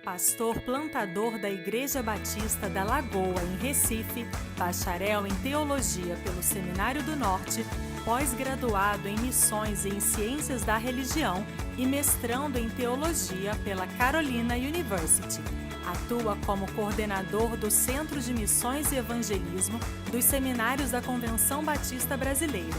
Pastor plantador da Igreja Batista da Lagoa, em Recife, bacharel em Teologia pelo Seminário do Norte, pós-graduado em Missões e em Ciências da Religião e mestrando em Teologia pela Carolina University. Atua como coordenador do Centro de Missões e Evangelismo dos Seminários da Convenção Batista Brasileira.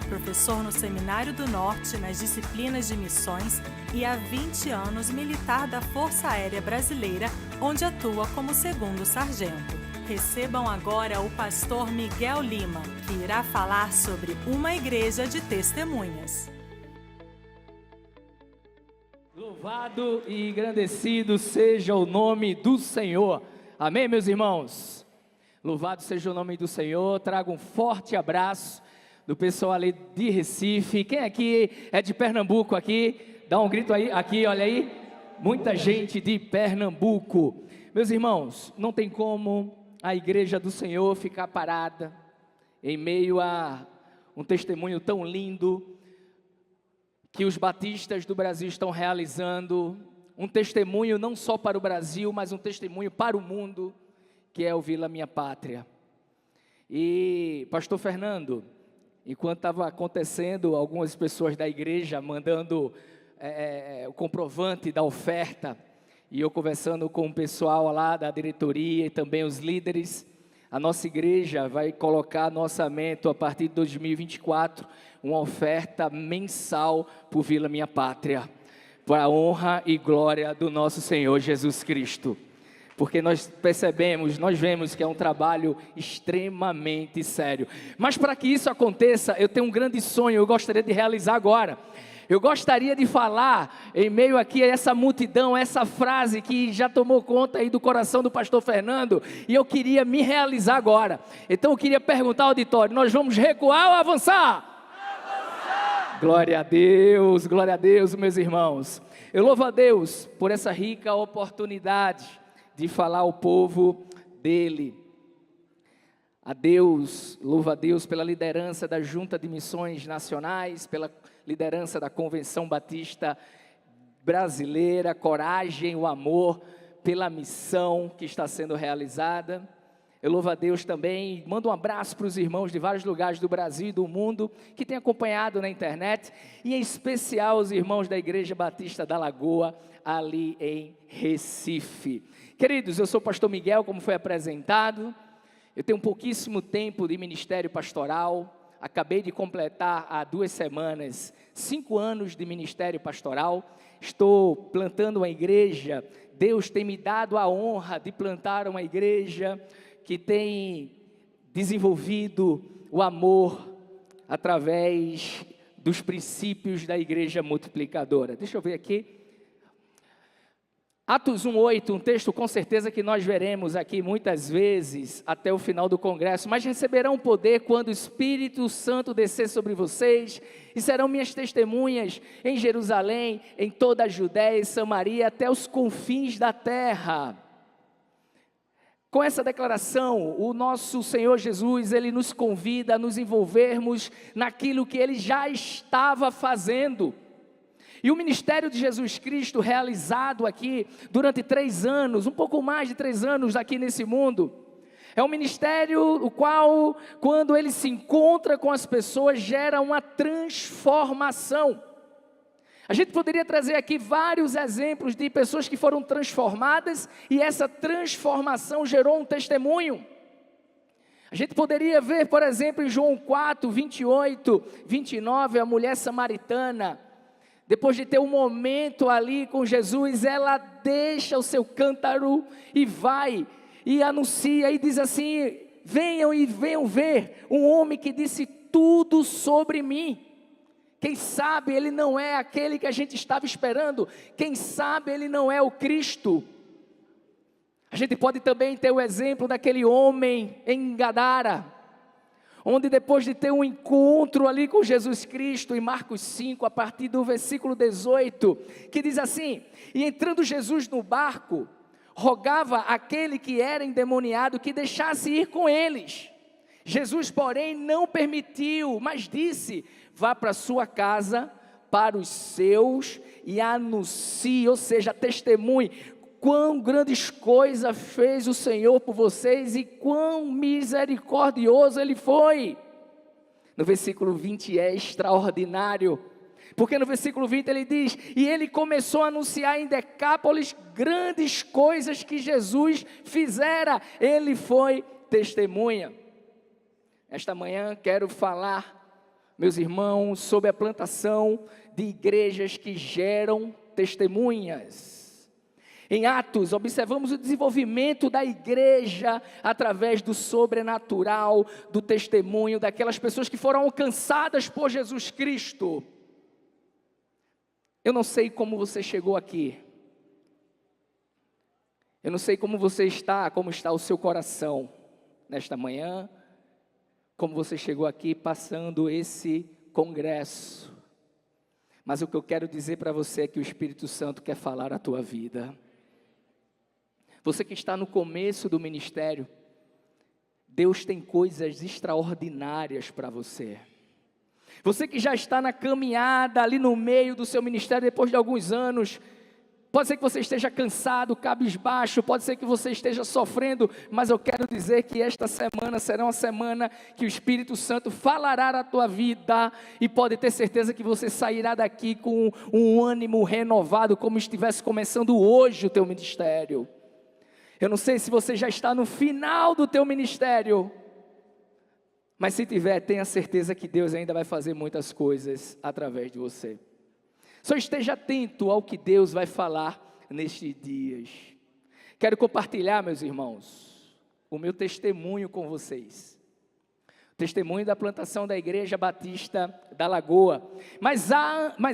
Professor no Seminário do Norte nas disciplinas de missões e há 20 anos militar da Força Aérea Brasileira, onde atua como segundo sargento. Recebam agora o pastor Miguel Lima, que irá falar sobre uma igreja de testemunhas. Louvado e engrandecido seja o nome do Senhor. Amém, meus irmãos? Louvado seja o nome do Senhor. Trago um forte abraço do pessoal ali de Recife. Quem aqui é de Pernambuco aqui? Dá um grito aí, aqui, olha aí. Muita gente de Pernambuco. Meus irmãos, não tem como a igreja do Senhor ficar parada em meio a um testemunho tão lindo que os batistas do Brasil estão realizando. Um testemunho não só para o Brasil, mas um testemunho para o mundo, que é o Vila Minha Pátria. E pastor Fernando, enquanto estava acontecendo, algumas pessoas da igreja mandando o comprovante da oferta, e eu conversando com o pessoal lá da diretoria e também os líderes, a nossa igreja vai colocar no orçamento a partir de 2024, uma oferta mensal por Vila Minha Pátria, para a honra e glória do nosso Senhor Jesus Cristo. Porque nós percebemos, nós vemos que é um trabalho extremamente sério. Mas para que isso aconteça, eu tenho um grande sonho, eu gostaria de realizar agora. Eu gostaria de falar, em meio aqui a essa multidão, essa frase que já tomou conta aí do coração do pastor Fernando, e eu queria me realizar agora. Então eu queria perguntar ao auditório, nós vamos recuar ou avançar? Glória a Deus, meus irmãos. Eu louvo a Deus por essa rica oportunidade de falar ao povo dele. Louvo a Deus pela liderança da Junta de Missões Nacionais, pela liderança da Convenção Batista Brasileira, coragem, o amor pela missão que está sendo realizada. Eu louvo a Deus também, mando um abraço para os irmãos de vários lugares do Brasil e do mundo, que têm acompanhado na internet, e em especial os irmãos da Igreja Batista da Lagoa, ali em Recife. Queridos, eu sou o pastor Miguel, como foi apresentado, eu tenho pouquíssimo tempo de ministério pastoral, acabei de completar há 2 semanas, 5 anos de ministério pastoral, estou plantando uma igreja, Deus tem me dado a honra de plantar uma igreja que tem desenvolvido o amor através dos princípios da igreja multiplicadora. Deixa eu ver aqui. Atos 1:8, um texto com certeza que nós veremos aqui muitas vezes até o final do congresso, mas receberão poder quando o Espírito Santo descer sobre vocês, e serão minhas testemunhas em Jerusalém, em toda a Judéia e Samaria, até os confins da terra. Com essa declaração, o nosso Senhor Jesus, Ele nos convida a nos envolvermos naquilo que Ele já estava fazendo. E o ministério de Jesus Cristo realizado aqui durante 3 anos, um pouco mais de 3 anos aqui nesse mundo, é um ministério o qual, quando ele se encontra com as pessoas, gera uma transformação. A gente poderia trazer aqui vários exemplos de pessoas que foram transformadas e essa transformação gerou um testemunho. A gente poderia ver, por exemplo, em João 4, 28, 29, a mulher samaritana. Depois de ter um momento ali com Jesus, ela deixa o seu cântaro e vai e anuncia e diz assim: venham e venham ver um homem que disse tudo sobre mim. Quem sabe ele não é aquele que a gente estava esperando, quem sabe ele não é o Cristo. A gente pode também ter o exemplo daquele homem em Gadara, onde depois de ter um encontro ali com Jesus Cristo, em Marcos 5, a partir do versículo 18, que diz assim: e entrando Jesus no barco, rogava àquele que era endemoniado que deixasse ir com eles. Jesus, porém, não permitiu, mas disse: vá para sua casa, para os seus, e anuncie, ou seja, testemunhe, quão grandes coisas fez o Senhor por vocês e quão misericordioso Ele foi. No versículo 20 é extraordinário, porque no versículo 20 ele diz: e ele começou a anunciar em Decápolis grandes coisas que Jesus fizera, ele foi testemunha. Esta manhã quero falar, meus irmãos, sobre a plantação de igrejas que geram testemunhas. Em Atos, observamos o desenvolvimento da igreja através do sobrenatural, do testemunho daquelas pessoas que foram alcançadas por Jesus Cristo. Eu não sei como você chegou aqui. Eu não sei como você está, como está o seu coração nesta manhã, como você chegou aqui passando esse congresso. Mas o que eu quero dizer para você é que o Espírito Santo quer falar a tua vida. Você que está no começo do ministério, Deus tem coisas extraordinárias para você. Você que já está na caminhada ali no meio do seu ministério depois de alguns anos, pode ser que você esteja cansado, cabisbaixo, pode ser que você esteja sofrendo, mas eu quero dizer que esta semana será uma semana que o Espírito Santo falará na tua vida, e pode ter certeza que você sairá daqui com um ânimo renovado, como estivesse começando hoje o teu ministério. Eu não sei se você já está no final do teu ministério, mas se tiver, tenha certeza que Deus ainda vai fazer muitas coisas através de você. Só esteja atento ao que Deus vai falar nestes dias. Quero compartilhar, meus irmãos, o meu testemunho com vocês. Testemunho da plantação da Igreja Batista da Lagoa. Mas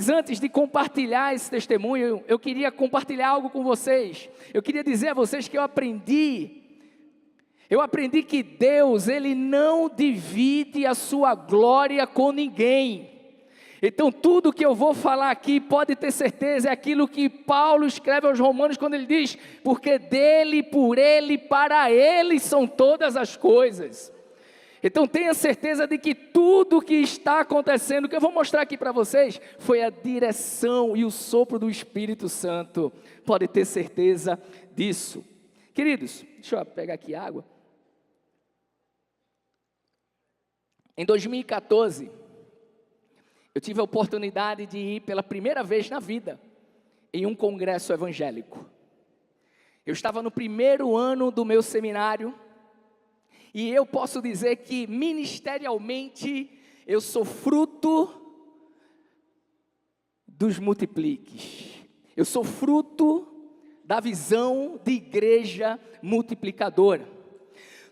antes de compartilhar esse testemunho, eu queria compartilhar algo com vocês. Eu queria dizer a vocês que eu aprendi que Deus, Ele não divide a sua glória com ninguém. Então tudo que eu vou falar aqui, pode ter certeza, é aquilo que Paulo escreve aos Romanos quando ele diz: porque dele, por ele, para ele são todas as coisas. Então tenha certeza de que tudo que está acontecendo, que eu vou mostrar aqui para vocês, foi a direção e o sopro do Espírito Santo. Pode ter certeza disso. Queridos, deixa eu pegar aqui água. Em 2014, eu tive a oportunidade de ir pela primeira vez na vida em um congresso evangélico. Eu estava no primeiro ano do meu seminário, e eu posso dizer que ministerialmente eu sou fruto dos multipliques. Eu sou fruto da visão de igreja multiplicadora.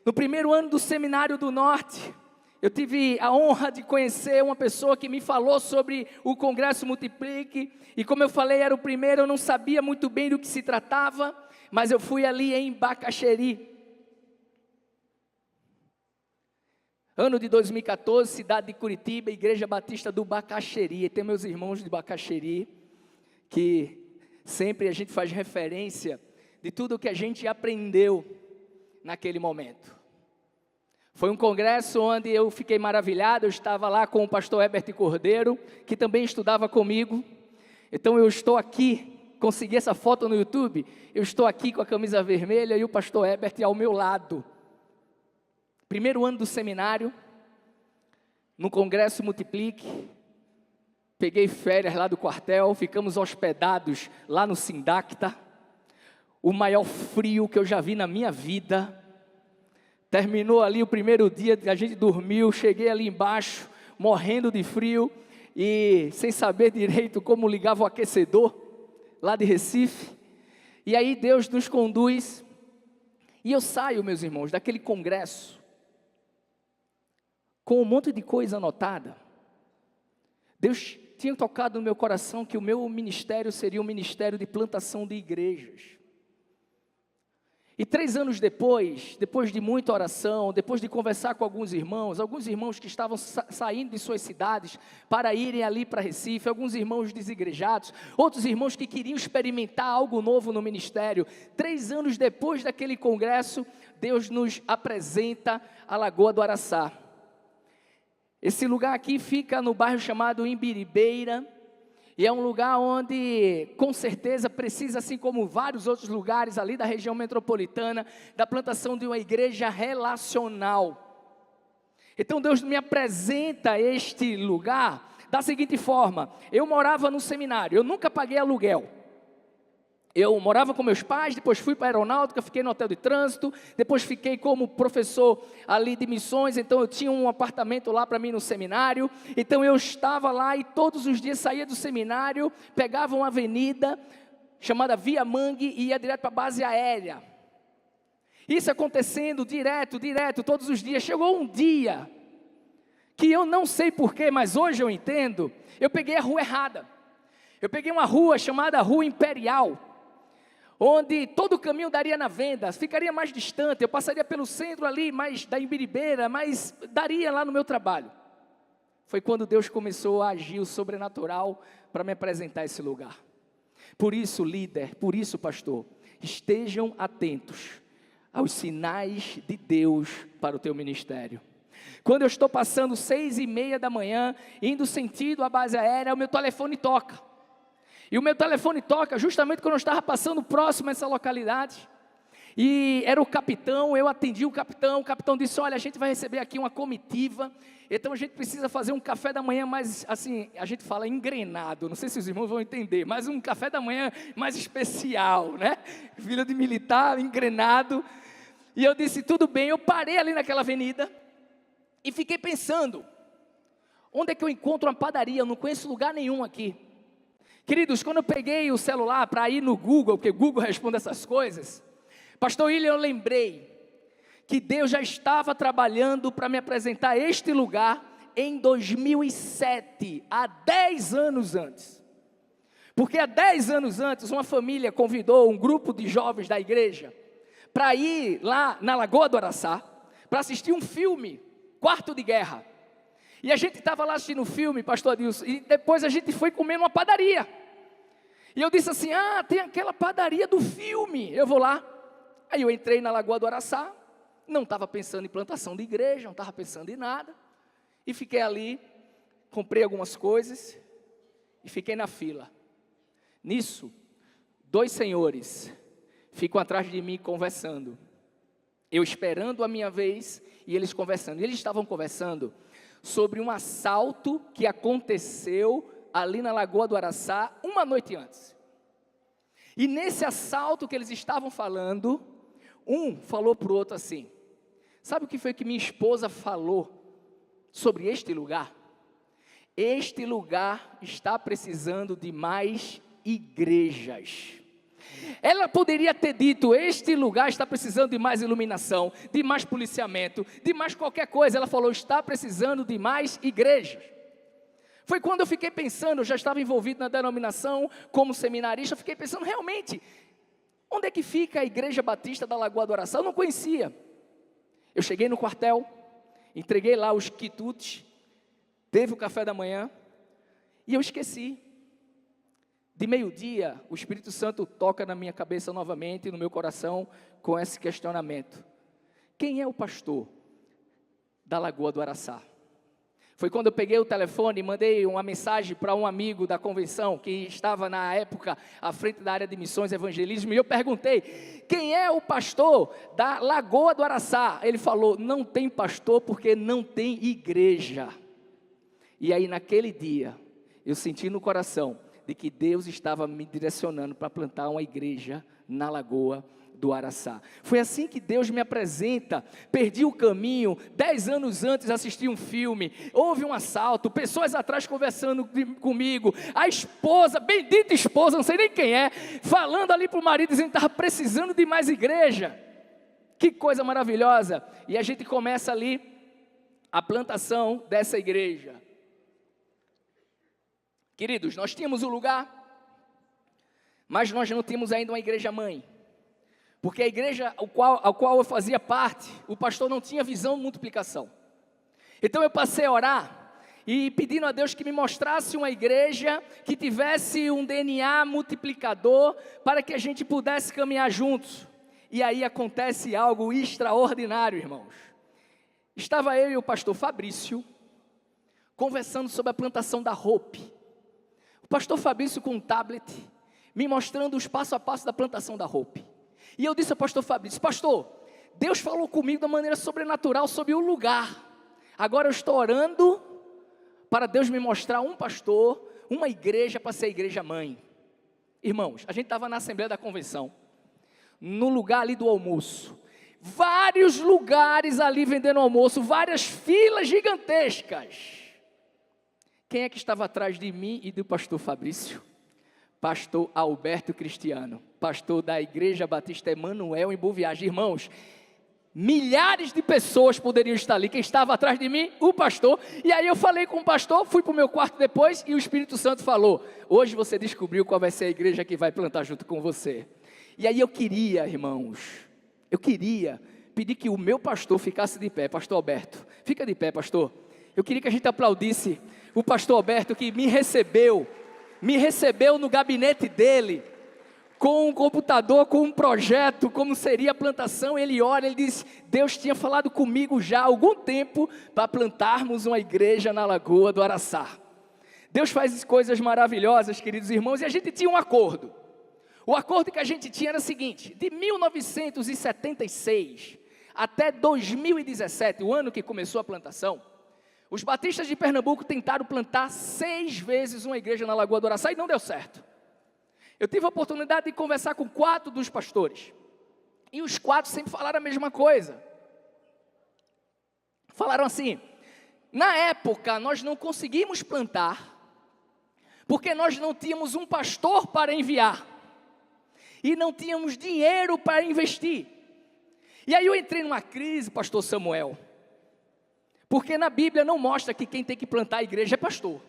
No primeiro ano do Seminário do Norte, eu tive a honra de conhecer uma pessoa que me falou sobre o Congresso Multiplique, e como eu falei, era o primeiro, eu não sabia muito bem do que se tratava, mas eu fui ali em Bacaxeri. Ano de 2014, cidade de Curitiba, Igreja Batista do Bacaxeri. E tem meus irmãos de Bacaxeri, que sempre a gente faz referência de tudo que a gente aprendeu naquele momento. Foi um congresso onde eu fiquei maravilhado. Eu estava lá com o pastor Herbert Cordeiro, que também estudava comigo. Então eu estou aqui, consegui essa foto no YouTube, eu estou aqui com a camisa vermelha e o pastor Herbert ao meu lado. Primeiro ano do seminário, no Congresso Multiplique, peguei férias lá do quartel, ficamos hospedados lá no Sindacta, o maior frio que eu já vi na minha vida. Terminou ali o primeiro dia, a gente dormiu, cheguei ali embaixo, morrendo de frio, e sem saber direito como ligava o aquecedor, lá de Recife. E aí Deus nos conduz, e eu saio, meus irmãos, daquele congresso, com um monte de coisa anotada. Deus tinha tocado no meu coração que o meu ministério seria um ministério de plantação de igrejas. E 3 anos depois de muita oração, depois de conversar com alguns irmãos que estavam saindo de suas cidades para irem ali para Recife, alguns irmãos desigrejados, outros irmãos que queriam experimentar algo novo no ministério. 3 anos depois daquele congresso, Deus nos apresenta a Lagoa do Araçá. Esse lugar aqui fica no bairro chamado Imbiribeira, E é um lugar onde, com certeza, precisa, assim como vários outros lugares ali da região metropolitana, da plantação de uma igreja relacional. Então Deus me apresenta este lugar da seguinte forma: eu morava no seminário, eu nunca paguei aluguel. Eu morava com meus pais, depois fui para a aeronáutica, fiquei no hotel de trânsito, depois fiquei como professor ali de missões, então eu tinha um apartamento lá para mim no seminário, então eu estava lá e todos os dias saía do seminário, pegava uma avenida chamada Via Mangue e ia direto para a base aérea. Isso acontecendo direto, todos os dias. Chegou um dia, que eu não sei porquê, mas hoje eu entendo, eu peguei a rua errada. Eu peguei uma rua chamada Rua Imperial, onde todo o caminho daria na Venda, ficaria mais distante, eu passaria pelo centro ali, mais da Imbiribeira, mas daria lá no meu trabalho. Foi quando Deus começou a agir o sobrenatural para me apresentar esse lugar. Por isso, líder, por isso, pastor, estejam atentos aos sinais de Deus para o teu ministério. Quando eu estou passando 6:30 da manhã, indo sentido à base aérea, o meu telefone toca. E o meu telefone toca justamente quando eu estava passando próximo a essa localidade. E era o capitão, eu atendi o capitão disse: olha, a gente vai receber aqui uma comitiva, então a gente precisa fazer um café da manhã mais, assim, a gente fala engrenado, não sei se os irmãos vão entender, mas um café da manhã mais especial, né? Filho de militar, engrenado. E eu disse: tudo bem. Eu parei ali naquela avenida e fiquei pensando, onde é que eu encontro uma padaria? Eu não conheço lugar nenhum aqui. Queridos, quando eu peguei o celular para ir no Google, porque o Google responde essas coisas, pastor William, eu lembrei que Deus já estava trabalhando para me apresentar este lugar em 2007, há 10 anos antes. Porque há 10 anos antes, uma família convidou um grupo de jovens da igreja para ir lá na Lagoa do Araçá, para assistir um filme, Quarto de Guerra. E a gente estava lá assistindo o filme, pastor Adilson, e depois a gente foi comer numa padaria. E eu disse assim: tem aquela padaria do filme, eu vou lá. Aí eu entrei na Lagoa do Araçá, não estava pensando em plantação de igreja, não estava pensando em nada. E fiquei ali, comprei algumas coisas e fiquei na fila. Nisso, 2 senhores ficam atrás de mim conversando. Eu esperando a minha vez e eles conversando. E eles estavam conversando sobre um assalto que aconteceu ali na Lagoa do Araçá uma noite antes. E nesse assalto que eles estavam falando, um falou para o outro assim: sabe o que foi que minha esposa falou sobre este lugar? Este lugar está precisando de mais igrejas. Ela poderia ter dito: este lugar está precisando de mais iluminação, de mais policiamento, de mais qualquer coisa. Ela falou: está precisando de mais igrejas. Foi quando eu fiquei pensando, eu já estava envolvido na denominação como seminarista, eu fiquei pensando, realmente, onde é que fica a Igreja Batista da Lagoa do Araçá? Eu não conhecia. Eu cheguei no quartel, entreguei lá os quitutes, teve o café da manhã, e eu esqueci. De meio-dia, o Espírito Santo toca na minha cabeça novamente, no meu coração, com esse questionamento: quem é o pastor da Lagoa do Araçá? Foi quando eu peguei o telefone e mandei uma mensagem para um amigo da convenção, que estava na época à frente da área de missões e evangelismo, e eu perguntei: quem é o pastor da Lagoa do Araçá? Ele falou: não tem pastor porque não tem igreja. E aí naquele dia, eu senti no coração de que Deus estava me direcionando para plantar uma igreja na Lagoa do Araçá. Foi assim que Deus me apresenta. Perdi o caminho, 10 anos antes assisti um filme, houve um assalto, pessoas atrás conversando comigo, a esposa, bendita esposa, não sei nem quem é, falando ali para o marido, dizendo que estava precisando de mais igreja. Que coisa maravilhosa. E a gente começa ali a plantação dessa igreja. Queridos, nós tínhamos o lugar, mas nós não tínhamos ainda uma igreja mãe, porque a igreja ao qual eu fazia parte, o pastor não tinha visão de multiplicação. Então eu passei a orar e pedindo a Deus que me mostrasse uma igreja que tivesse um DNA multiplicador, para que a gente pudesse caminhar juntos. E aí acontece algo extraordinário, irmãos. Estava eu e o pastor Fabrício conversando sobre a plantação da Hope. O pastor Fabrício com um tablet, me mostrando os passo a passo da plantação da Hope. E eu disse ao pastor Fabrício: pastor, Deus falou comigo de uma maneira sobrenatural sobre o lugar. Agora eu estou orando para Deus me mostrar um pastor, uma igreja para ser a igreja mãe. Irmãos, a gente estava na Assembleia da Convenção, no lugar ali do almoço. Vários lugares ali vendendo almoço, várias filas gigantescas. Quem é que estava atrás de mim e do pastor Fabrício? Pastor Alberto Cristiano, pastor da Igreja Batista Emanuel em Boa Viagem. Irmãos, milhares de pessoas poderiam estar ali. Quem estava atrás de mim? O pastor. E aí eu falei com o pastor, fui para o meu quarto depois e o Espírito Santo falou: hoje você descobriu qual vai ser a igreja que vai plantar junto com você. E aí eu queria, irmãos, pedir que o meu pastor ficasse de pé. Pastor Alberto, fica de pé, pastor. Eu queria que a gente aplaudisse o pastor Alberto, que me recebeu no gabinete dele, com um computador, com um projeto, como seria a plantação. Ele ora, ele diz: Deus tinha falado comigo já há algum tempo, para plantarmos uma igreja na Lagoa do Araçá. Deus faz coisas maravilhosas, queridos irmãos, e a gente tinha um acordo. O acordo que a gente tinha era o seguinte: de 1976 até 2017, o ano que começou a plantação, os batistas de Pernambuco tentaram plantar 6 vezes uma igreja na Lagoa do Araçá e não deu certo. Eu tive a oportunidade de conversar com 4 dos pastores, e os 4 sempre falaram a mesma coisa. Falaram assim: na época nós não conseguimos plantar, porque nós não tínhamos um pastor para enviar, e não tínhamos dinheiro para investir. E aí eu entrei numa crise, pastor Samuel, porque na Bíblia não mostra que quem tem que plantar a igreja é pastor.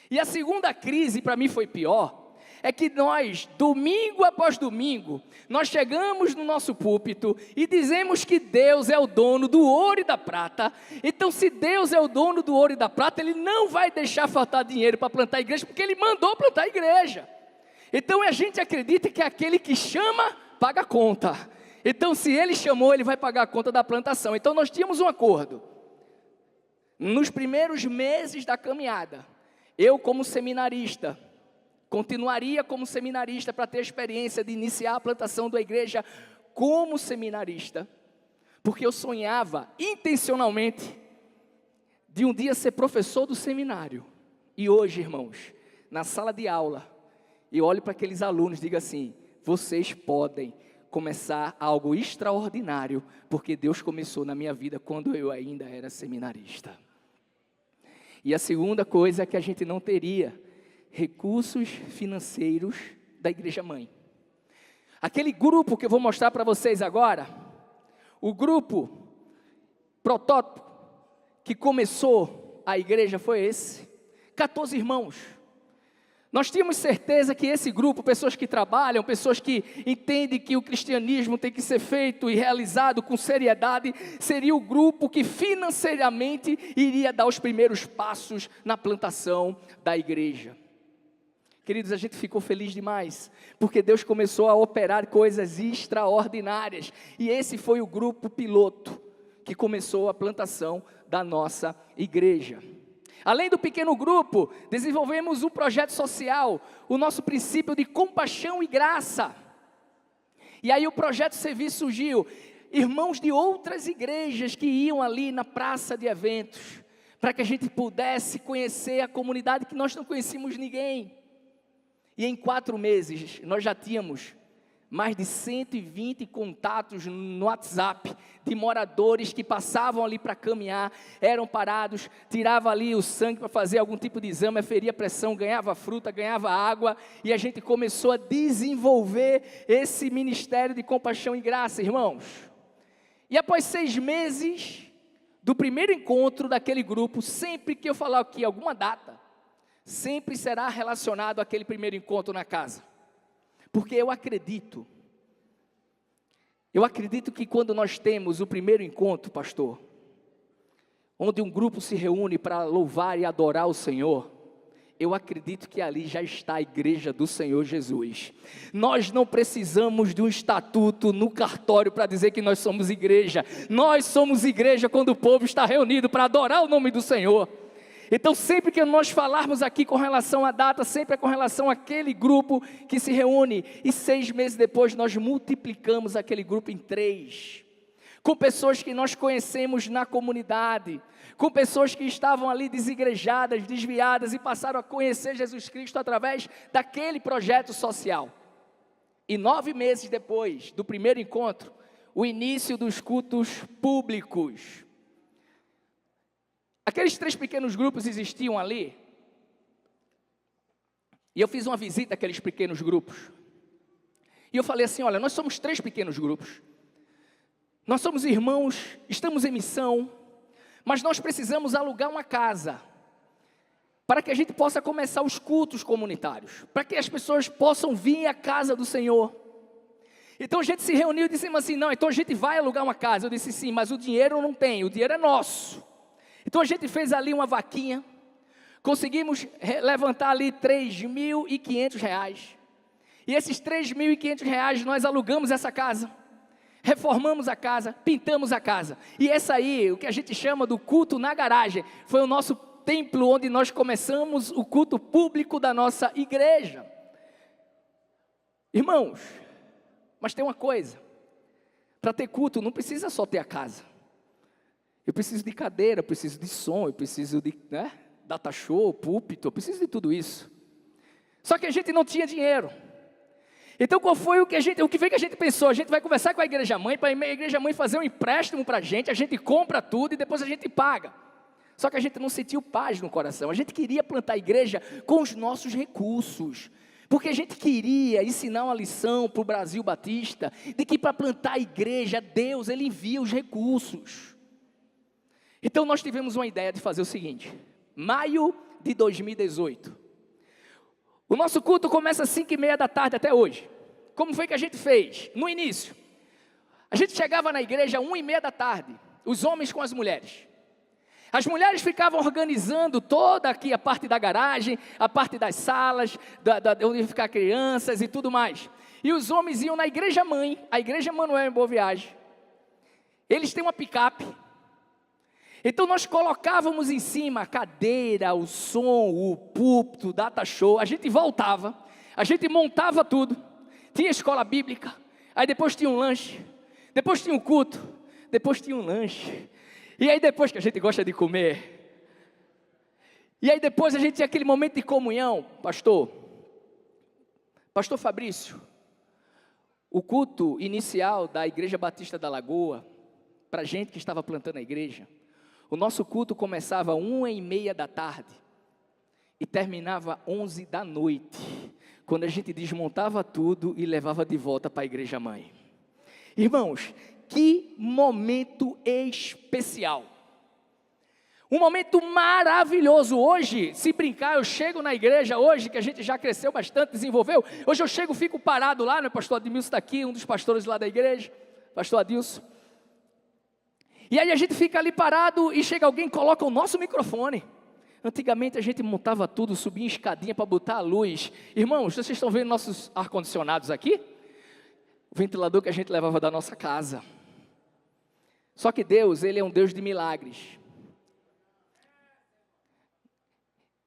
E a segunda crise, para mim foi pior, é que nós, domingo após domingo, nós chegamos no nosso púlpito e dizemos que Deus é o dono do ouro e da prata. Então, se Deus é o dono do ouro e da prata, Ele não vai deixar faltar dinheiro para plantar a igreja, porque Ele mandou plantar a igreja. Então, a gente acredita que aquele que chama, paga a conta. Então, se Ele chamou, Ele vai pagar a conta da plantação. Então, nós tínhamos um acordo. Nos primeiros meses da caminhada, eu como seminarista, continuaria como seminarista para ter a experiência de iniciar a plantação da igreja como seminarista, porque eu sonhava intencionalmente de um dia ser professor do seminário. E hoje, irmãos, na sala de aula, eu olho para aqueles alunos e digo assim: vocês podem começar algo extraordinário, porque Deus começou na minha vida quando eu ainda era seminarista. E a segunda coisa é que a gente não teria recursos financeiros da igreja mãe. Aquele grupo que eu vou mostrar para vocês agora, o grupo protótipo que começou a igreja foi esse, 14 irmãos. Nós tínhamos certeza que esse grupo, pessoas que trabalham, pessoas que entendem que o cristianismo tem que ser feito e realizado com seriedade, seria o grupo que financeiramente iria dar os primeiros passos na plantação da igreja. Queridos, a gente ficou feliz demais, porque Deus começou a operar coisas extraordinárias, e esse foi o grupo piloto que começou a plantação da nossa igreja. Além do pequeno grupo, desenvolvemos um projeto social, o nosso princípio de compaixão e graça. E aí o projeto Serviço surgiu, irmãos de outras igrejas que iam ali na praça de eventos, para que a gente pudesse conhecer a comunidade que nós não conhecíamos ninguém. E em 4 meses, nós já tínhamos mais de 120 contatos no WhatsApp, de moradores que passavam ali para caminhar, eram parados, tiravam ali o sangue para fazer algum tipo de exame, aferia a pressão, ganhava fruta, ganhava água, e a gente começou a desenvolver esse ministério de compaixão e graça, irmãos. E após 6 meses do primeiro encontro daquele grupo, sempre que eu falar aqui alguma data, sempre será relacionado àquele primeiro encontro na casa. Porque eu acredito que quando nós temos o primeiro encontro, pastor, onde um grupo se reúne para louvar e adorar o Senhor, eu acredito que ali já está a igreja do Senhor Jesus. Nós não precisamos de um estatuto no cartório para dizer que nós somos igreja. Nós somos igreja quando o povo está reunido para adorar o nome do Senhor. Então sempre que nós falarmos aqui com relação à data, sempre é com relação àquele grupo que se reúne. E 6 meses depois nós multiplicamos aquele grupo em 3. Com pessoas que nós conhecemos na comunidade, com pessoas que estavam ali desigrejadas, desviadas e passaram a conhecer Jesus Cristo através daquele projeto social. E 9 meses depois do primeiro encontro, o início dos cultos públicos. Aqueles 3 pequenos grupos existiam ali, e eu fiz uma visita àqueles pequenos grupos, e eu falei assim, olha, nós somos 3 pequenos grupos, nós somos irmãos, estamos em missão, mas nós precisamos alugar uma casa, para que a gente possa começar os cultos comunitários, para que as pessoas possam vir à casa do Senhor. Então a gente se reuniu e disse assim, não, então a gente vai alugar uma casa. Eu disse sim, mas o dinheiro não tem, o dinheiro é nosso. Então a gente fez ali uma vaquinha, conseguimos levantar ali R$3.500. E esses R$3.500 nós alugamos essa casa, reformamos a casa, pintamos a casa. E essa aí, o que a gente chama do culto na garagem, foi o nosso templo onde nós começamos o culto público da nossa igreja. Irmãos, mas tem uma coisa, para ter culto não precisa só ter a casa. Eu preciso de cadeira, eu preciso de som, eu preciso de data show, púlpito, eu preciso de tudo isso. Só que a gente não tinha dinheiro. Então qual foi o que foi que a gente pensou? A gente vai conversar com a igreja mãe, para a igreja mãe fazer um empréstimo para a gente compra tudo e depois a gente paga. Só que a gente não sentiu paz no coração, a gente queria plantar a igreja com os nossos recursos. Porque a gente queria ensinar uma lição para o Brasil Batista, de que para plantar a igreja, Deus, Ele envia os recursos. Então nós tivemos uma ideia de fazer o seguinte, maio de 2018, o nosso culto começa às 5:30 da tarde até hoje. Como foi que a gente fez? No início, a gente chegava na igreja às 1:30 da tarde, os homens com as mulheres. As mulheres ficavam organizando toda aqui a parte da garagem, a parte das salas, onde ia ficar crianças e tudo mais. E os homens iam na igreja mãe, a igreja Manuel em Boa Viagem. Eles têm uma picape. Então nós colocávamos em cima a cadeira, o som, o púlpito, o data show. A gente voltava, a gente montava tudo. Tinha escola bíblica, aí depois tinha um lanche, depois tinha um culto, depois tinha um lanche. E aí depois que a gente gosta de comer, e aí depois a gente tinha aquele momento de comunhão. Pastor Fabrício, o culto inicial da Igreja Batista da Lagoa, para a gente que estava plantando a igreja, o nosso culto começava 1:30 da tarde e terminava 11 da noite, quando a gente desmontava tudo e levava de volta para a igreja mãe. Irmãos, que momento especial, um momento maravilhoso. Hoje, se brincar, eu chego na igreja hoje, que a gente já cresceu bastante, desenvolveu, hoje eu chego, fico parado lá, né? O pastor Adilson está aqui, um dos pastores lá da igreja, pastor Adilson, e aí a gente fica ali parado, e chega alguém e coloca o nosso microfone. Antigamente a gente montava tudo, subia em escadinha para botar a luz. Irmãos, vocês estão vendo nossos ar-condicionados aqui? O ventilador que a gente levava da nossa casa. Só que Deus, Ele é um Deus de milagres.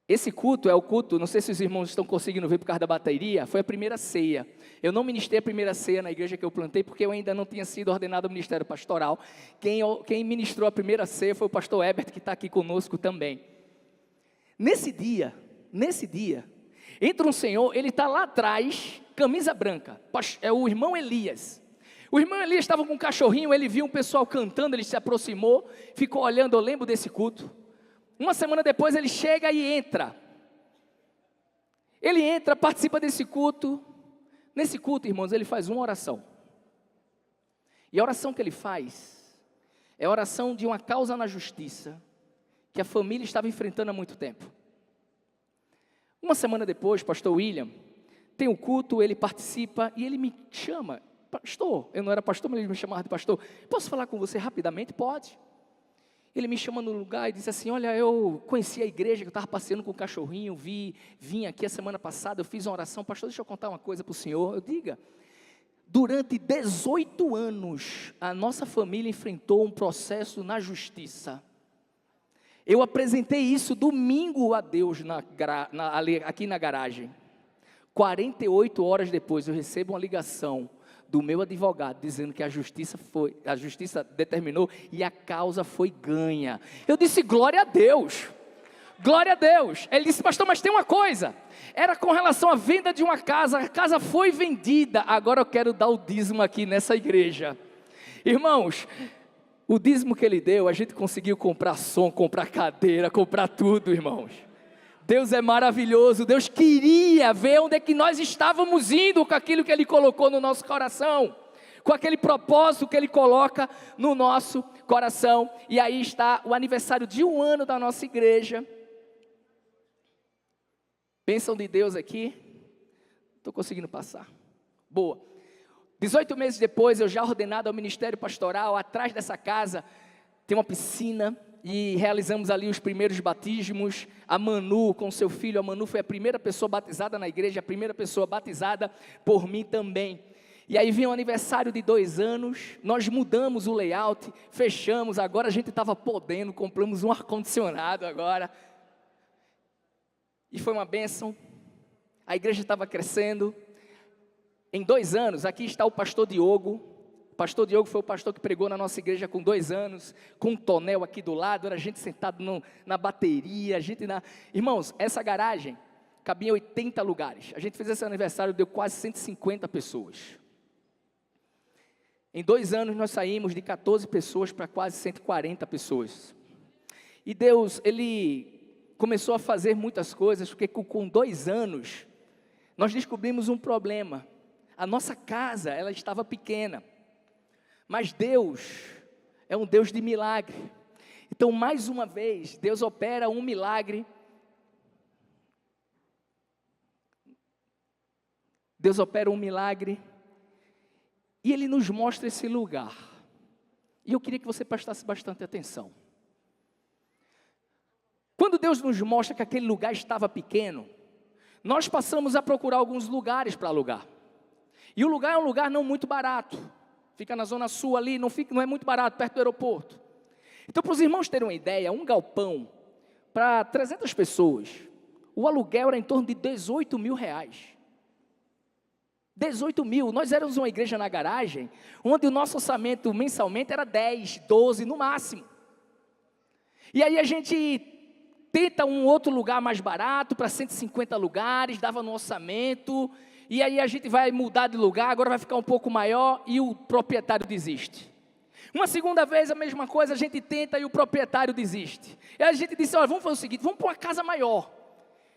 Esse culto é o culto, não sei se os irmãos estão conseguindo ver por causa da bateria, foi a primeira ceia. Eu não ministrei a primeira ceia na igreja que eu plantei, porque eu ainda não tinha sido ordenado ao ministério pastoral. Quem ministrou a primeira ceia foi o pastor Herbert, que está aqui conosco também. Nesse dia, entra um senhor, ele está lá atrás, camisa branca, é o irmão Elias. O irmão Elias estava com um cachorrinho, ele viu um pessoal cantando, ele se aproximou, ficou olhando, eu lembro desse culto. Uma semana depois ele chega e entra. Ele entra, participa desse culto. Nesse culto, irmãos, ele faz uma oração. E a oração que ele faz é a oração de uma causa na justiça que a família estava enfrentando há muito tempo. Uma semana depois, pastor William tem um culto, ele participa e ele me chama, pastor, eu não era pastor, mas ele me chamava de pastor, posso falar com você rapidamente? Pode. Ele me chama no lugar e disse assim, olha, eu conheci a igreja, que eu estava passeando com o cachorrinho, vim aqui a semana passada, eu fiz uma oração, pastor, deixa eu contar uma coisa para o senhor, eu diga, durante 18 anos, a nossa família enfrentou um processo na justiça. Eu apresentei isso domingo a Deus aqui na garagem. 48 horas depois eu recebo uma ligação do meu advogado dizendo que a justiça determinou e a causa foi ganha. Eu disse, glória a Deus. Glória a Deus. Ele disse, pastor, mas tem uma coisa. Era com relação à venda de uma casa. A casa foi vendida. Agora eu quero dar o dízimo aqui nessa igreja. Irmãos, o dízimo que ele deu, a gente conseguiu comprar som, comprar cadeira, comprar tudo, irmãos. Deus é maravilhoso. Deus queria ver onde é que nós estávamos indo com aquilo que Ele colocou no nosso coração, com aquele propósito que Ele coloca no nosso coração. E aí está o aniversário de 1 ano da nossa igreja. Bênção de Deus aqui. Estou conseguindo passar. Boa. 18 meses depois, eu já ordenado ao ministério pastoral, atrás dessa casa tem uma piscina, e realizamos ali os primeiros batismos. A Manu com seu filho, a Manu foi a primeira pessoa batizada na igreja, a primeira pessoa batizada por mim também. E aí vinha o aniversário de 2 anos, nós mudamos o layout, fechamos, agora a gente estava podendo, compramos um ar-condicionado agora, e foi uma bênção. A igreja estava crescendo. Em 2 anos, aqui está o pastor Diogo. O pastor Diogo foi o pastor que pregou na nossa igreja com 2 anos, com um tonel aqui do lado, era a gente sentado na bateria, Irmãos, essa garagem cabia 80 lugares, a gente fez esse aniversário, deu quase 150 pessoas. Em 2 anos nós saímos de 14 pessoas para quase 140 pessoas. E Deus, Ele começou a fazer muitas coisas, porque com 2 anos, nós descobrimos um problema. A nossa casa, ela estava pequena. Mas Deus é um Deus de milagre. Então, mais uma vez, Deus opera um milagre. Deus opera um milagre. E Ele nos mostra esse lugar. E eu queria que você prestasse bastante atenção. Quando Deus nos mostra que aquele lugar estava pequeno, nós passamos a procurar alguns lugares para alugar. E o lugar é um lugar não muito barato. Fica na zona sul ali, não é muito barato, perto do aeroporto. Então, para os irmãos terem uma ideia, um galpão para 300 pessoas, o aluguel era em torno de 18 mil reais. 18 mil, nós éramos uma igreja na garagem, onde o nosso orçamento mensalmente era 10, 12 no máximo. E aí a gente tenta um outro lugar mais barato, para 150 lugares, dava no orçamento, e aí a gente vai mudar de lugar, agora vai ficar um pouco maior, e o proprietário desiste. Uma segunda vez a mesma coisa, a gente tenta e o proprietário desiste. E a gente disse, olha, vamos fazer o seguinte, vamos para uma casa maior.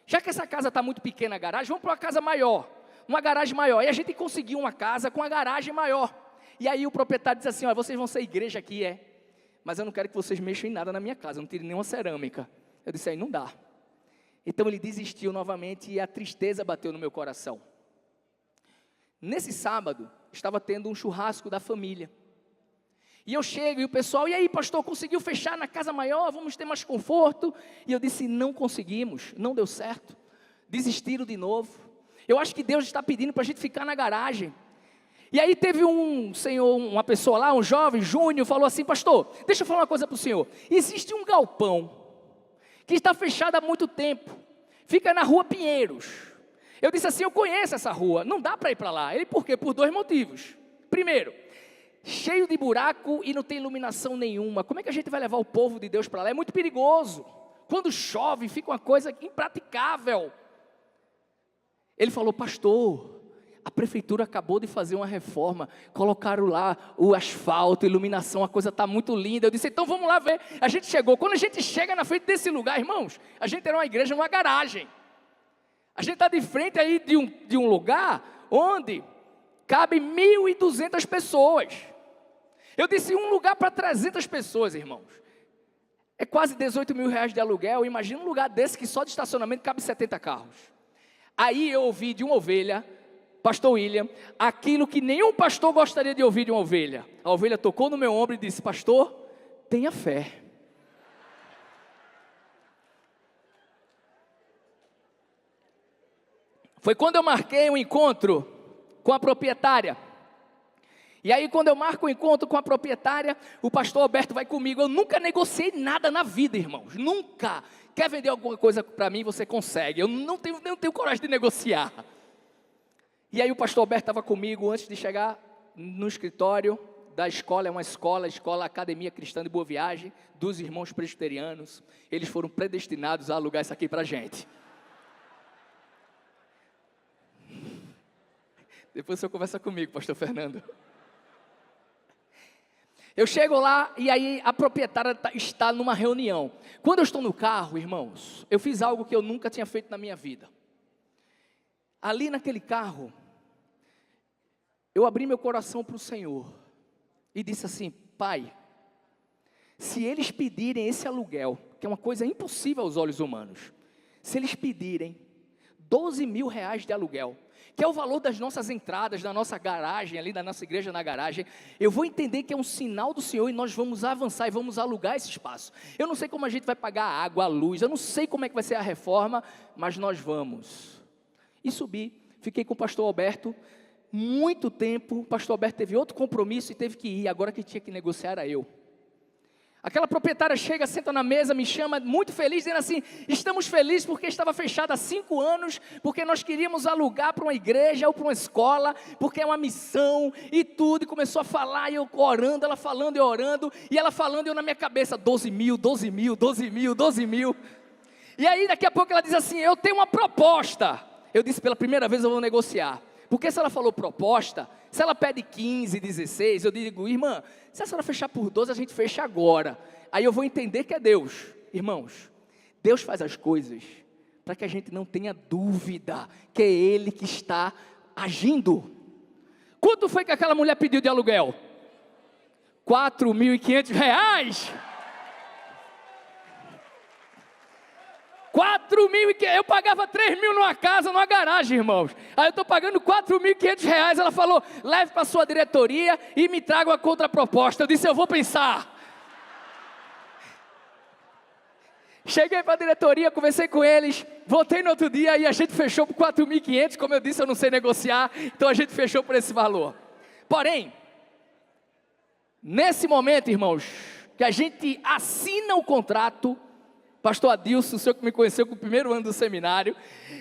Já que essa casa está muito pequena a garagem, vamos para uma casa maior, uma garagem maior. E a gente conseguiu uma casa com a garagem maior. E aí o proprietário disse assim, olha, vocês vão ser igreja aqui, mas eu não quero que vocês mexam em nada na minha casa, não tirem nenhuma cerâmica. Eu disse, aí não dá. Então ele desistiu novamente e a tristeza bateu no meu coração. Nesse sábado, estava tendo um churrasco da família. E eu chego e o pessoal, e aí pastor, conseguiu fechar na casa maior, vamos ter mais conforto? E eu disse, não conseguimos, não deu certo. Desistiram de novo. Eu acho que Deus está pedindo para a gente ficar na garagem. E aí teve um senhor, uma pessoa lá, um jovem, Júnior, falou assim, pastor, deixa eu falar uma coisa para o senhor. Existe um galpão que está fechado há muito tempo, fica na rua Pinheiros. Eu disse assim, eu conheço essa rua, não dá para ir para lá. Ele, por quê? Por 2 motivos. Primeiro, cheio de buraco e não tem iluminação nenhuma. Como é que a gente vai levar o povo de Deus para lá? É muito perigoso. Quando chove, fica uma coisa impraticável. Ele falou, pastor, a prefeitura acabou de fazer uma reforma, colocaram lá o asfalto, iluminação, a coisa está muito linda. Eu disse, então vamos lá ver. A gente chegou, quando a gente chega na frente desse lugar, irmãos, a gente era uma igreja, uma garagem. A gente está de frente aí de um lugar onde cabe 1.200 pessoas. Eu disse, um lugar para 300 pessoas, irmãos. É quase 18 mil reais de aluguel. Imagina um lugar desse que só de estacionamento cabe 70 carros. Aí eu ouvi de uma ovelha, pastor William, aquilo que nenhum pastor gostaria de ouvir de uma ovelha. A ovelha tocou no meu ombro e disse, pastor, tenha fé. Foi quando eu marquei um encontro com a proprietária. E aí quando eu marco o encontro com a proprietária, o pastor Alberto vai comigo. Eu nunca negociei nada na vida, irmãos, nunca. Quer vender alguma coisa para mim, você consegue. Eu não tenho coragem de negociar. E aí o pastor Alberto estava comigo antes de chegar no escritório da escola. É uma escola Academia Cristã de Boa Viagem, dos irmãos presbiterianos. Eles foram predestinados a alugar isso aqui para a gente. Depois você conversa comigo, pastor Fernando. Eu chego lá e aí a proprietária está numa reunião. Quando eu estou no carro, irmãos, eu fiz algo que eu nunca tinha feito na minha vida. Ali naquele carro, eu abri meu coração para o Senhor e disse assim: Pai, se eles pedirem esse aluguel, que é uma coisa impossível aos olhos humanos, se eles pedirem 12 mil reais de aluguel, que é o valor das nossas entradas, da nossa garagem, ali da nossa igreja na garagem, eu vou entender que é um sinal do Senhor e nós vamos avançar e vamos alugar esse espaço. Eu não sei como a gente vai pagar a água, a luz, eu não sei como é que vai ser a reforma, mas nós vamos. E subi, fiquei com o pastor Alberto, muito tempo. O pastor Alberto teve outro compromisso e teve que ir, agora que tinha que negociar era eu. Aquela proprietária chega, senta na mesa, me chama muito feliz, dizendo assim: estamos felizes porque estava fechado há 5 anos, porque nós queríamos alugar para uma igreja ou para uma escola, porque é uma missão e tudo. E começou a falar e eu orando, ela falando e orando, e ela falando e eu na minha cabeça: 12 mil, 12 mil, 12 mil, 12 mil. E aí daqui a pouco ela diz assim: eu tenho uma proposta. Eu disse: pela primeira vez eu vou negociar. Porque se ela falou proposta, se ela pede 15, 16, eu digo: irmã, se a senhora fechar por 12, a gente fecha agora. Aí eu vou entender que é Deus. Irmãos, Deus faz as coisas para que a gente não tenha dúvida que é Ele que está agindo. Quanto foi que aquela mulher pediu de aluguel? 4.500 reais. 4.500, eu pagava 3.000 numa casa, numa garagem, irmãos. Aí eu estou pagando 4.500 reais. Ela falou: leve para a sua diretoria e me traga uma contraproposta. Eu disse: eu vou pensar. Cheguei para a diretoria, conversei com eles, voltei no outro dia e a gente fechou por 4.500. Como eu disse, eu não sei negociar, então a gente fechou por esse valor. Porém, nesse momento, irmãos, que a gente assina o contrato, pastor Adilson, o senhor que me conheceu com o primeiro ano do seminário,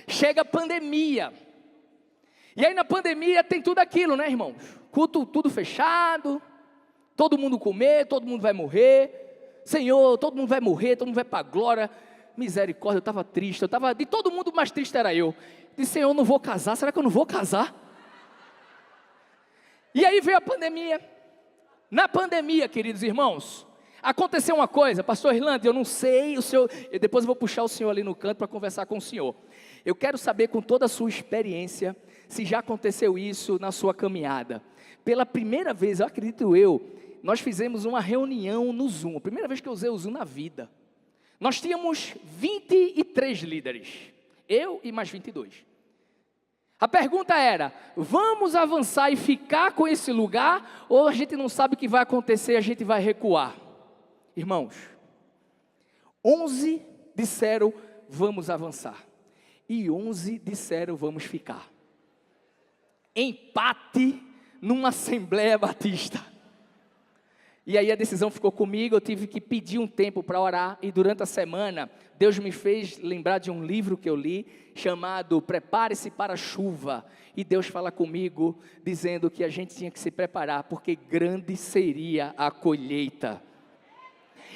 chega a pandemia. E aí na pandemia tem tudo aquilo, né, irmãos? Culto tudo fechado, todo mundo comer, todo mundo vai morrer. Senhor, todo mundo vai morrer, todo mundo vai para a glória. Misericórdia, eu estava triste, de todo mundo mais triste era eu. Disse: Senhor, eu não vou casar, será que eu não vou casar? E aí veio a pandemia. Na pandemia, queridos irmãos, aconteceu uma coisa, pastor Irlando, eu não sei, o senhor, depois eu vou puxar o senhor ali no canto para conversar com o senhor. Eu quero saber com toda a sua experiência, se já aconteceu isso na sua caminhada. Pela primeira vez, eu acredito nós fizemos uma reunião no Zoom, a primeira vez que eu usei o Zoom na vida. Nós tínhamos 23 líderes, eu e mais 22. A pergunta era: vamos avançar e ficar com esse lugar, ou a gente não sabe o que vai acontecer, a gente vai recuar? Irmãos, 11 disseram vamos avançar, e 11 disseram vamos ficar. Empate numa Assembleia Batista. E aí a decisão ficou comigo, eu tive que pedir um tempo para orar, e durante a semana, Deus me fez lembrar de um livro que eu li, chamado Prepare-se para a Chuva, e Deus fala comigo, dizendo que a gente tinha que se preparar, porque grande seria a colheita.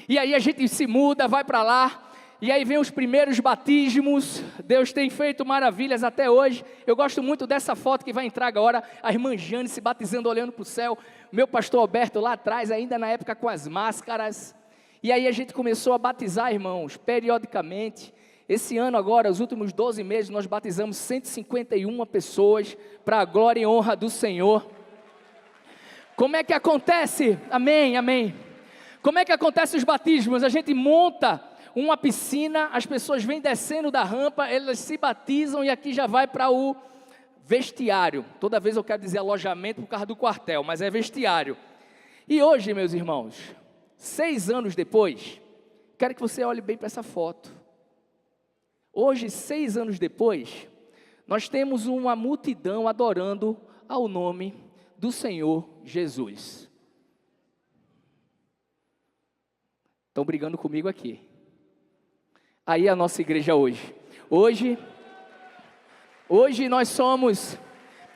E aí a gente se muda, vai para lá, e aí vem os primeiros batismos. Deus tem feito maravilhas até hoje. Eu gosto muito dessa foto que vai entrar agora, a irmã Jane se batizando, olhando para o céu, meu pastor Alberto lá atrás, ainda na época com as máscaras. E aí a gente começou a batizar, irmãos, periodicamente. Esse ano agora, os últimos 12 meses, nós batizamos 151 pessoas, para a glória e honra do Senhor. Como é que acontece? Amém, amém. Como é que acontece os batismos? A gente monta uma piscina, as pessoas vêm descendo da rampa, elas se batizam e aqui já vai para o vestiário. Toda vez eu quero dizer alojamento por causa do quartel, mas é vestiário. E hoje, meus irmãos, 6 anos depois, quero que você olhe bem para essa foto. Hoje, 6 anos depois, nós temos uma multidão adorando ao nome do Senhor Jesus. Estão brigando comigo aqui. Aí a nossa igreja hoje. Hoje nós somos,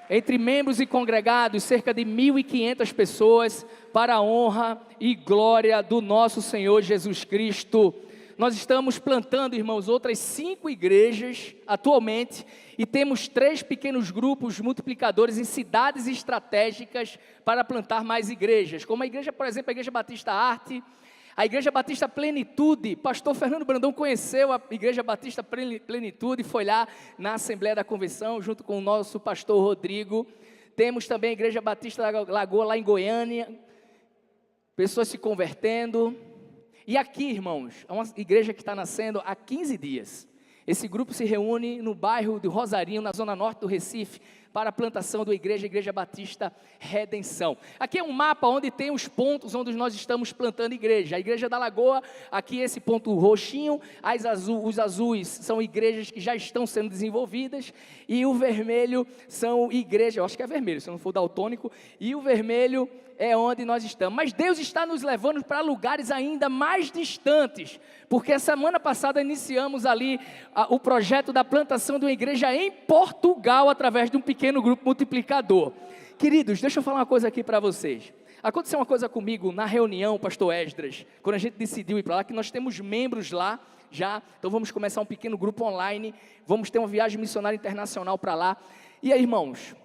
entre membros e congregados, cerca de 1.500 pessoas, para a honra e glória do nosso Senhor Jesus Cristo. Nós estamos plantando, irmãos, outras 5 igrejas atualmente, e temos 3 pequenos grupos multiplicadores em cidades estratégicas para plantar mais igrejas, como a igreja, por exemplo, a Igreja Batista Arte, a Igreja Batista Plenitude. Pastor Fernando Brandão conheceu a Igreja Batista Plenitude, foi lá na Assembleia da Convenção, junto com o nosso pastor Rodrigo. Temos também a Igreja Batista da Lagoa, lá em Goiânia, pessoas se convertendo. E aqui, irmãos, é uma igreja que está nascendo há 15 dias. Esse grupo se reúne no bairro de Rosarinho, na zona norte do Recife, para a plantação da Igreja Batista Redenção. Aqui é um mapa onde tem os pontos onde nós estamos plantando igreja. A Igreja da Lagoa, aqui esse ponto roxinho, os azuis são igrejas que já estão sendo desenvolvidas, e o vermelho são igrejas, eu acho que é vermelho, se não for daltônico, e o vermelho é onde nós estamos. Mas Deus está nos levando para lugares ainda mais distantes, porque a semana passada iniciamos ali o projeto da plantação de uma igreja em Portugal, através de um pequeno grupo multiplicador. Queridos, deixa eu falar uma coisa aqui para vocês. Aconteceu uma coisa comigo na reunião, pastor Esdras, quando a gente decidiu ir para lá, que nós temos membros lá já, então vamos começar um pequeno grupo online, vamos ter uma viagem missionária internacional para lá. E aí, irmãos,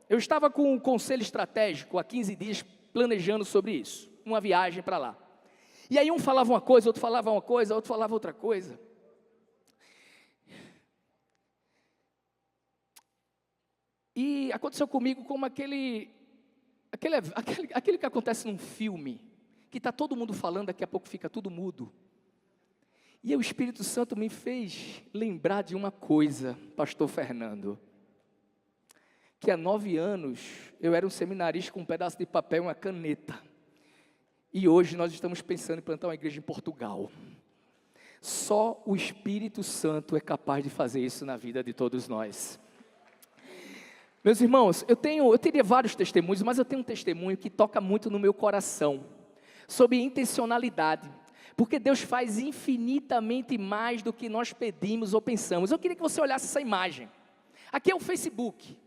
eu estava com um conselho estratégico há 15 dias, planejando sobre isso, uma viagem para lá. E aí um falava uma coisa, outro falava uma coisa, outro falava outra coisa. E aconteceu comigo como aquele que acontece num filme, que está todo mundo falando, daqui a pouco fica tudo mudo. E aí o Espírito Santo me fez lembrar de uma coisa, pastor Fernando, que há 9 anos eu era um seminarista com um pedaço de papel e uma caneta. E hoje nós estamos pensando em plantar uma igreja em Portugal. Só o Espírito Santo é capaz de fazer isso na vida de todos nós. Meus irmãos, eu teria vários testemunhos, mas eu tenho um testemunho que toca muito no meu coração, sobre intencionalidade, porque Deus faz infinitamente mais do que nós pedimos ou pensamos. Eu queria que você olhasse essa imagem. Aqui é o Facebook.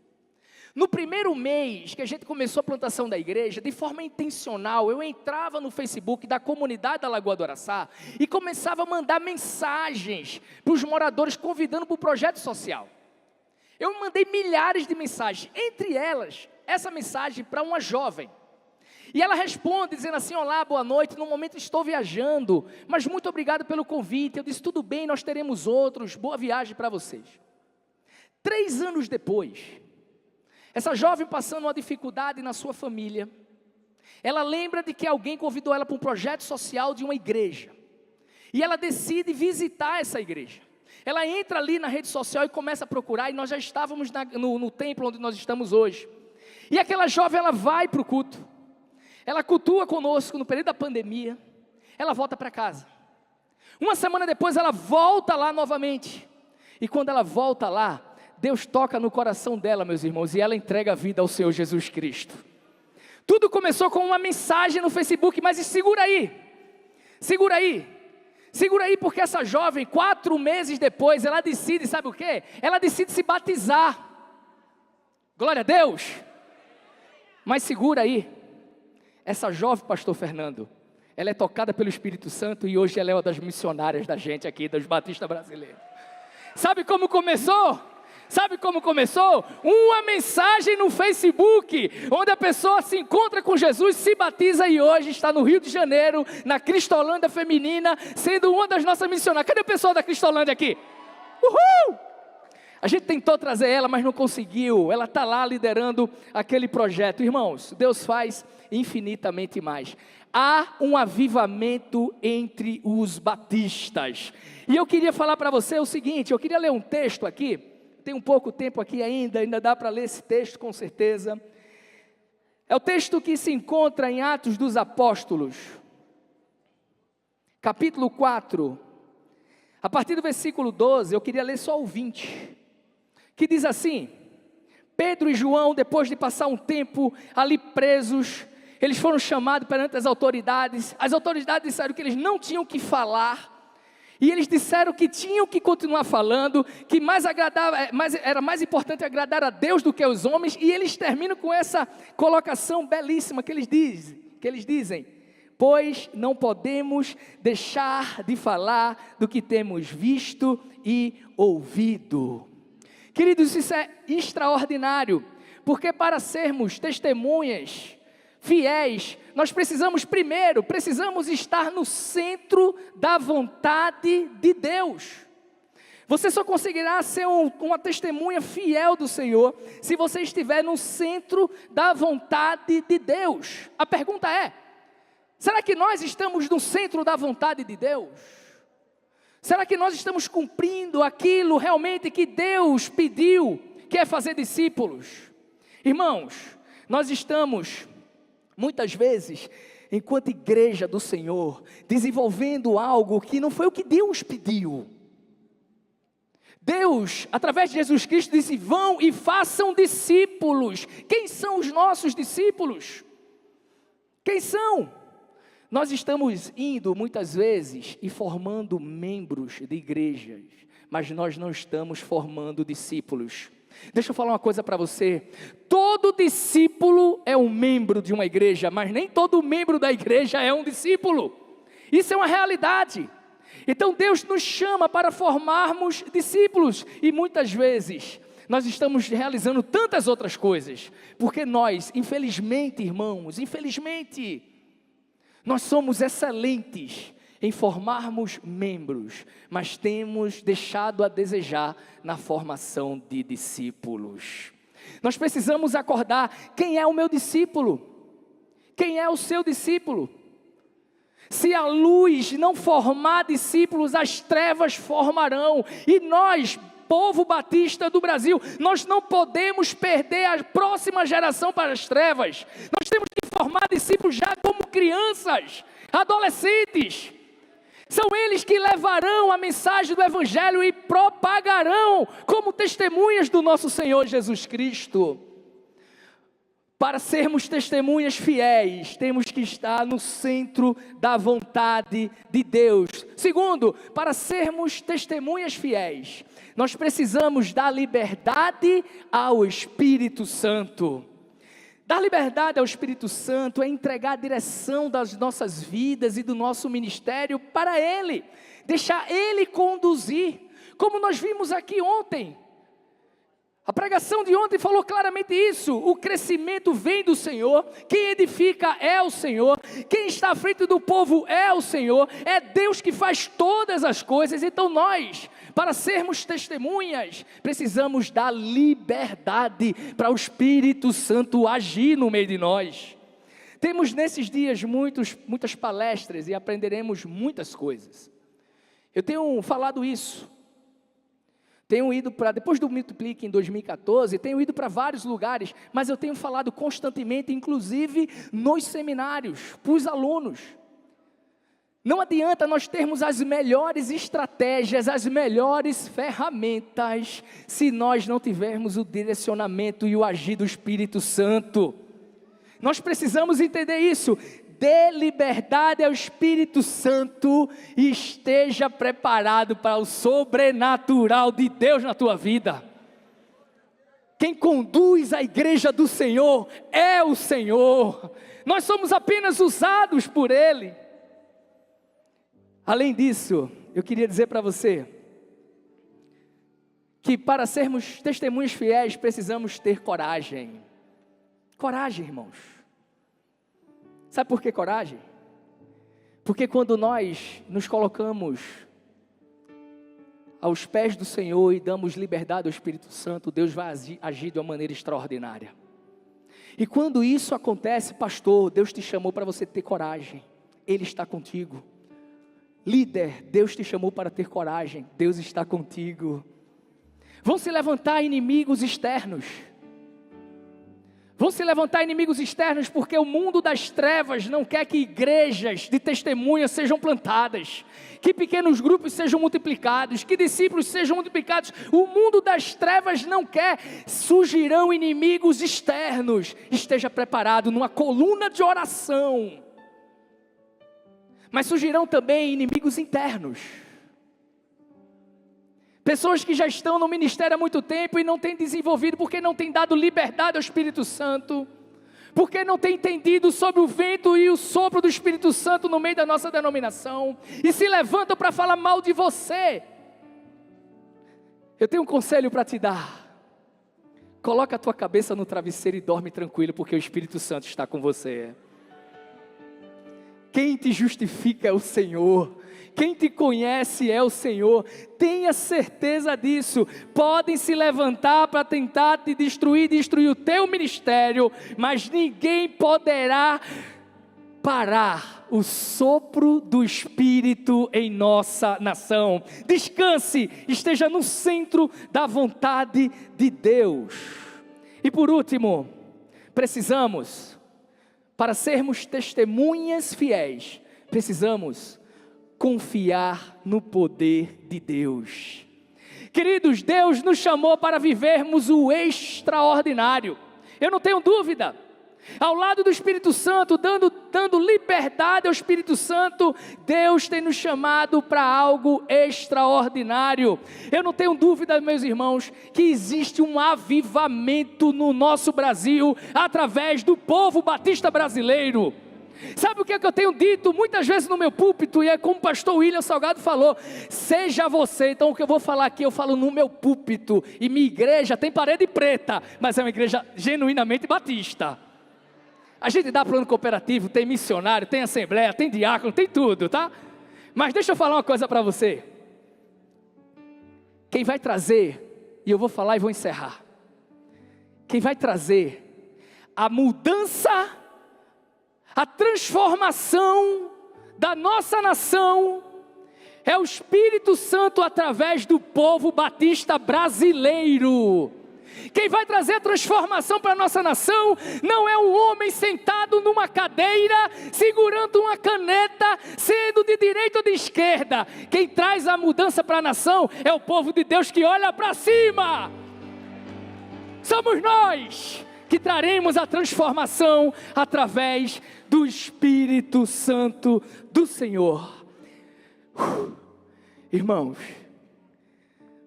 No primeiro mês que a gente começou a plantação da igreja, de forma intencional, eu entrava no Facebook da comunidade da Lagoa do Araçá e começava a mandar mensagens para os moradores, convidando para o projeto social. Eu mandei milhares de mensagens, entre elas, essa mensagem para uma jovem. E ela responde dizendo assim: olá, boa noite, no momento estou viajando, mas muito obrigado pelo convite. Eu disse: tudo bem, nós teremos outros, boa viagem para vocês. 3 anos depois, essa jovem passando uma dificuldade na sua família, ela lembra de que alguém convidou ela para um projeto social de uma igreja, e ela decide visitar essa igreja. Ela entra ali na rede social e começa a procurar, e nós já estávamos no templo onde nós estamos hoje, e aquela jovem, ela vai para o culto, ela cultua conosco no período da pandemia, ela volta para casa. Uma semana depois ela volta lá novamente, e quando ela volta lá, Deus toca no coração dela, meus irmãos, e ela entrega a vida ao Senhor Jesus Cristo. Tudo começou com uma mensagem no Facebook, mas segura aí, porque essa jovem, 4 meses depois, ela decide, sabe o quê? Ela decide se batizar. Glória a Deus. Mas segura aí, essa jovem, pastor Fernando, ela é tocada pelo Espírito Santo, e hoje ela é uma das missionárias da gente aqui, dos batistas brasileiros. Sabe como começou? Uma mensagem no Facebook, onde a pessoa se encontra com Jesus, se batiza, e hoje está no Rio de Janeiro, na Cristolândia Feminina, sendo uma das nossas missionárias. Cadê o pessoal da Cristolândia aqui? Uhul! A gente tentou trazer ela, mas não conseguiu. Ela está lá liderando aquele projeto. Irmãos, Deus faz infinitamente mais. Há um avivamento entre os batistas. E eu queria falar para você o seguinte, eu queria ler um texto aqui. Tem um pouco tempo aqui ainda dá para ler esse texto com certeza. É o texto que se encontra em Atos dos Apóstolos, capítulo 4, a partir do versículo 12, eu queria ler só o 20, que diz assim: Pedro e João, depois de passar um tempo ali presos, eles foram chamados perante as autoridades disseram que eles não tinham que falar, e eles disseram que tinham que continuar falando, que era mais importante agradar a Deus do que aos homens, e eles terminam com essa colocação belíssima que eles dizem, pois não podemos deixar de falar do que temos visto e ouvido. Queridos, isso é extraordinário, porque para sermos testemunhas fiéis, nós precisamos estar no centro da vontade de Deus. Você só conseguirá ser uma testemunha fiel do Senhor, se você estiver no centro da vontade de Deus. A pergunta é, será que nós estamos no centro da vontade de Deus? Será que nós estamos cumprindo aquilo realmente que Deus pediu, que é fazer discípulos? Irmãos, nós estamos muitas vezes, enquanto igreja do Senhor, desenvolvendo algo que não foi o que Deus pediu. Deus, através de Jesus Cristo, disse: vão e façam discípulos. Quem são os nossos discípulos? Quem são? Nós estamos indo muitas vezes e formando membros de igrejas, mas nós não estamos formando discípulos. Deixa eu falar uma coisa para você, todo discípulo é um membro de uma igreja, mas nem todo membro da igreja é um discípulo, isso é uma realidade. Então Deus nos chama para formarmos discípulos, e muitas vezes nós estamos realizando tantas outras coisas, porque nós, infelizmente, irmãos, nós somos excelentes em formarmos membros, mas temos deixado a desejar na formação de discípulos. Nós precisamos acordar: quem é o meu discípulo? Quem é o seu discípulo? Se a luz não formar discípulos, as trevas formarão, e nós, povo batista do Brasil, nós não podemos perder a próxima geração para as trevas. Nós temos que formar discípulos já como crianças, adolescentes. São eles que levarão a mensagem do Evangelho e propagarão como testemunhas do nosso Senhor Jesus Cristo. Para sermos testemunhas fiéis, temos que estar no centro da vontade de Deus. Segundo, para sermos testemunhas fiéis, nós precisamos dar liberdade ao Espírito Santo. Dar liberdade ao Espírito Santo é entregar a direção das nossas vidas e do nosso ministério para Ele, deixar Ele conduzir, como nós vimos aqui ontem. A pregação de ontem falou claramente isso: o crescimento vem do Senhor, quem edifica é o Senhor, quem está à frente do povo é o Senhor, é Deus que faz todas as coisas. Então nós, para sermos testemunhas, precisamos dar liberdade para o Espírito Santo agir no meio de nós. Temos nesses dias muitas palestras e aprenderemos muitas coisas. Eu tenho falado isso. Tenho ido depois do Multiplique em 2014, tenho ido para vários lugares, mas eu tenho falado constantemente, inclusive nos seminários, para os alunos. Não adianta nós termos as melhores estratégias, as melhores ferramentas, se nós não tivermos o direcionamento e o agir do Espírito Santo. Nós precisamos entender isso. Dê liberdade ao Espírito Santo e esteja preparado para o sobrenatural de Deus na tua vida. Quem conduz a igreja do Senhor é o Senhor. Nós somos apenas usados por Ele. Além disso, eu queria dizer para você que para sermos testemunhas fiéis precisamos ter coragem. Coragem, irmãos. Sabe por que coragem? Porque quando nós nos colocamos aos pés do Senhor e damos liberdade ao Espírito Santo, Deus vai agir de uma maneira extraordinária. E quando isso acontece, pastor, Deus te chamou para você ter coragem, Ele está contigo. Líder, Deus te chamou para ter coragem, Deus está contigo. Vão se levantar inimigos externos, Vão se levantar inimigos externos porque o mundo das trevas não quer que igrejas de testemunhas sejam plantadas, que pequenos grupos sejam multiplicados, que discípulos sejam multiplicados. O mundo das trevas não quer. Surgirão inimigos externos. Esteja preparado numa coluna de oração. Mas surgirão também inimigos internos. Pessoas que já estão no ministério há muito tempo e não têm desenvolvido, porque não têm dado liberdade ao Espírito Santo, porque não têm entendido sobre o vento e o sopro do Espírito Santo no meio da nossa denominação, e se levantam para falar mal de você. Eu tenho um conselho para te dar: coloca a tua cabeça no travesseiro e dorme tranquilo, porque o Espírito Santo está com você. Quem te justifica é o Senhor. Quem te conhece é o Senhor. Tenha certeza disso. Podem se levantar para tentar te destruir o teu ministério, mas ninguém poderá parar o sopro do Espírito em nossa nação. Descanse, esteja no centro da vontade de Deus. E por último, precisamos, para sermos testemunhas fiéis, precisamos confiar no poder de Deus. Queridos, Deus nos chamou para vivermos o extraordinário. Eu não tenho dúvida. Ao lado do Espírito Santo, dando liberdade ao Espírito Santo, Deus tem nos chamado para algo extraordinário. Eu não tenho dúvida, meus irmãos, que existe um avivamento no nosso Brasil, através do povo batista brasileiro. Sabe o que é que eu tenho dito muitas vezes no meu púlpito, e é como o pastor William Salgado falou: seja você. Então o que eu vou falar aqui, eu falo no meu púlpito, e minha igreja tem parede preta, mas é uma igreja genuinamente batista. A gente dá plano cooperativo, tem missionário, tem assembleia, tem diácono, tem tudo, tá? Mas deixa eu falar uma coisa para você. Quem vai trazer, e eu vou falar e vou encerrar, quem vai trazer a mudança, a transformação da nossa nação, é o Espírito Santo através do povo batista brasileiro. Quem vai trazer a transformação para a nossa nação não é um homem sentado numa cadeira, segurando uma caneta, sendo de direita ou de esquerda. Quem traz a mudança para a nação é o povo de Deus que olha para cima. Somos nós que traremos a transformação através do Espírito Santo do Senhor. Irmãos,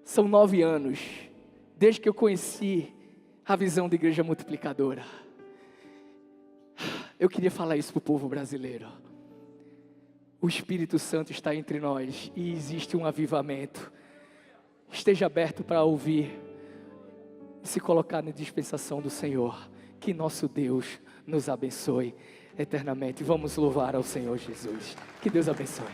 são 9 anos desde que eu conheci a visão da igreja multiplicadora. Eu queria falar isso para o povo brasileiro. O Espírito Santo está entre nós e existe um avivamento. Esteja aberto para ouvir e se colocar na dispensação do Senhor. Que nosso Deus nos abençoe eternamente. Vamos louvar ao Senhor Jesus. Que Deus abençoe.